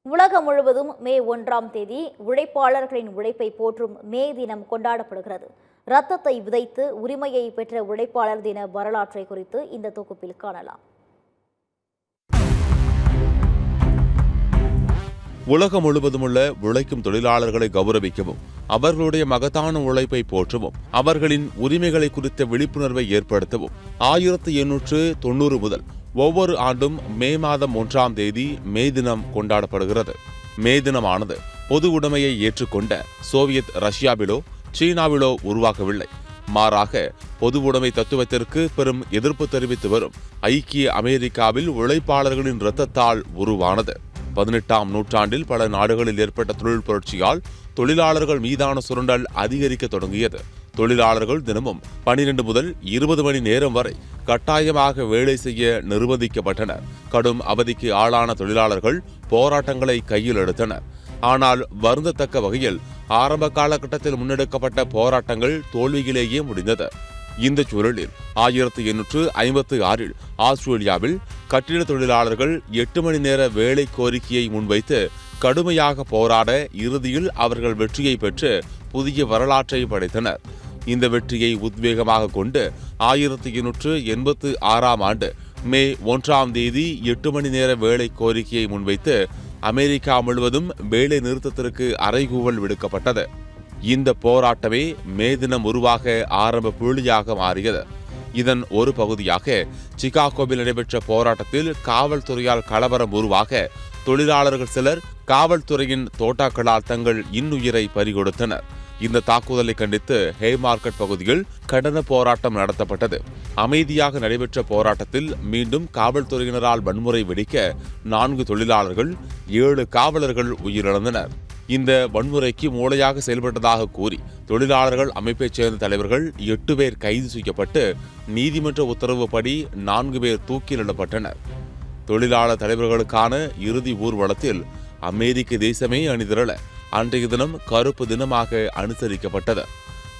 உலகம் முழுவதும் மே 1ஆம் தேதி உழைப்பாளர்களின் உழைப்பை போற்றும் மே தினம் கொண்டாடப்படுகிறது. இரத்தத்தை விதைத்து உரிமையை பெற்ற உழைப்பாளர் தின வரலாற்றை குறித்து இந்த தொகுப்பில் காணலாம். உலகம் முழுவதும் உள்ள உழைக்கும் தொழிலாளர்களை கௌரவிக்கவும், அவர்களுடைய மகத்தான உழைப்பை போற்றவும், அவர்களின் உரிமைகளை குறித்த விழிப்புணர்வை ஏற்படுத்தவும் 1890 முதல் ஒவ்வொரு ஆண்டும் மே மாதம் 1ஆம் தேதி மே தினம் கொண்டாடப்படுகிறது. மே தினமானது பொது உடைமையை ஏற்றுக்கொண்ட சோவியத் ரஷ்யாவிலோ சீனாவிலோ உருவாகவில்லை. மாறாக பொது உடைமை தத்துவத்திற்கு பெரும் எதிர்ப்பு தெரிவித்து வரும் ஐக்கிய அமெரிக்காவில் உழைப்பாளர்களின் இரத்தத்தால் உருவானது. 18ஆம் நூற்றாண்டில் பல நாடுகளில் ஏற்பட்ட தொழில் புரட்சியால் தொழிலாளர்கள் மீதான சுரண்டல் அதிகரிக்க தொடங்கியது. தொழிலாளர்கள் தினமும் 12 முதல் 20 மணி நேரம் வரை கட்டாயமாக வேலை செய்ய நிர்பந்திக்கப்பட்டனர். கடும் அவதிக்கு ஆளான தொழிலாளர்கள் போராட்டங்களை கையில் எடுத்தனர். ஆனால் வருந்தத்தக்க வகையில் ஆரம்ப காலகட்டத்தில் முன்னெடுக்கப்பட்ட போராட்டங்கள் தோல்வியிலேயே முடிந்தது. இந்த சூழலில் 1856 ஆஸ்திரேலியாவில் கட்டிட தொழிலாளர்கள் 8 மணி நேர வேலை கோரிக்கையை முன்வைத்து கடுமையாக போராட இறுதியில் அவர்கள் வெற்றியை பெற்று புதிய வரலாற்றை படைத்தனர். இந்த வெற்றியை உத்வேகமாக கொண்டு 1886ஆம் ஆண்டு மே 1ஆம் தேதி 8 மணி நேர வேலை கோரிக்கையை முன்வைத்து அமெரிக்கா முழுவதும் வேலை நிறுத்தத்திற்கு அறைகூவல் விடுக்கப்பட்டது. இந்த போராட்டமே மே தினம் உருவாக ஆரம்ப புள்ளியாக மாறியது. இதன் ஒரு பகுதியாக சிகாகோவில் நடைபெற்ற போராட்டத்தில் காவல்துறையால் கலவரம் உருவாக தொழிலாளர்கள் சிலர் காவல்துறையின் தோட்டாக்களால் தங்கள் இன்னுயிரை பறிகொடுத்தனர். இந்த தாக்குதலை கண்டித்து ஹேமார்க்கெட் பகுதியில் கண்டன போராட்டம் நடத்தப்பட்டது. அமைதியாக நடைபெற்ற போராட்டத்தில் மீண்டும் காவல்துறையினரால் வன்முறை வெடிக்க 4 தொழிலாளர்கள் 7 காவலர்கள் உயிரிழந்தனர். இந்த வன்முறைக்கு மூளையாக செயல்பட்டதாக கூறி தொழிலாளர்கள் அமைப்பைச் சேர்ந்த தலைவர்கள் 8 பேர் கைது செய்யப்பட்டு நீதிமன்ற உத்தரவுப்படி 4 பேர் தூக்கிலிடப்பட்டனர். தொழிலாளர் தலைவர்களுக்கான இறுதி ஊர்வலத்தில் அமெரிக்க தேசமே அணிதிரள அன்றைய தினம் கருப்பு தினமாக அனுசரிக்கப்பட்டது.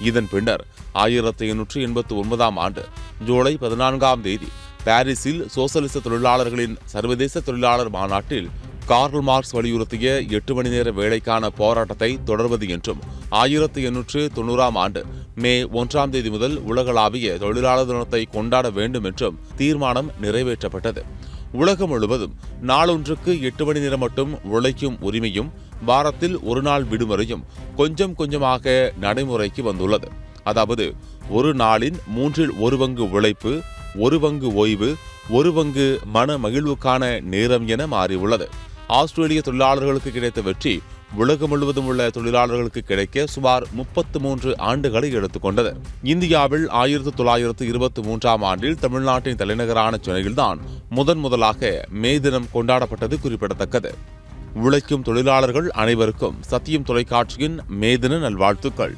இதன் பின்னர் 1889ஆம் ஆண்டு ஜூலை 14ஆம் தேதி பாரிஸில் சோசலிச தொழிலாளர்களின் சர்வதேச தொழிலாளர் மாநாட்டில் கார்ல் மார்க்ஸ் வலியுறுத்திய 8 மணி நேர வேலைக்கான போராட்டத்தை தொடர்வது என்றும் 1890ஆம் ஆண்டு மே 1ஆம் தேதி முதல் உலகளாவிய தொழிலாளர் தினத்தை கொண்டாட வேண்டும் என்றும் தீர்மானம் நிறைவேற்றப்பட்டது. உலகம் முழுவதும் நாளொன்றுக்கு 8 மணி நேரம் மட்டும் உழைக்கும் உரிமையும் வாரத்தில் ஒரு நாள் விடுமுறையும் கொஞ்சம் கொஞ்சமாக நடைமுறைக்கு வந்துள்ளது. அதாவது ஒரு நாளின் 1/3 பங்கு உழைப்பு, 1 பங்கு ஓய்வு, 1 பங்கு மன மகிழ்வுக்கான நேரம் என மாறியுள்ளது. ஆஸ்திரேலிய தொழிலாளர்களுக்கு கிடைத்த வெற்றி உலகம் முழுவதும் உள்ள தொழிலாளர்களுக்கு கிடைக்க சுமார் 33 ஆண்டுகளை எடுத்துக்கொண்டது. இந்தியாவில் 1923ஆம் ஆண்டில் தமிழ்நாட்டின் தலைநகரான சென்னையில்தான் முதலாக மே தினம் கொண்டாடப்பட்டது குறிப்பிடத்தக்கது. உழைக்கும் தொழிலாளர்கள் அனைவருக்கும் சத்தியம் தொலைக்காட்சியின் மே தின நல்வாழ்த்துக்கள்.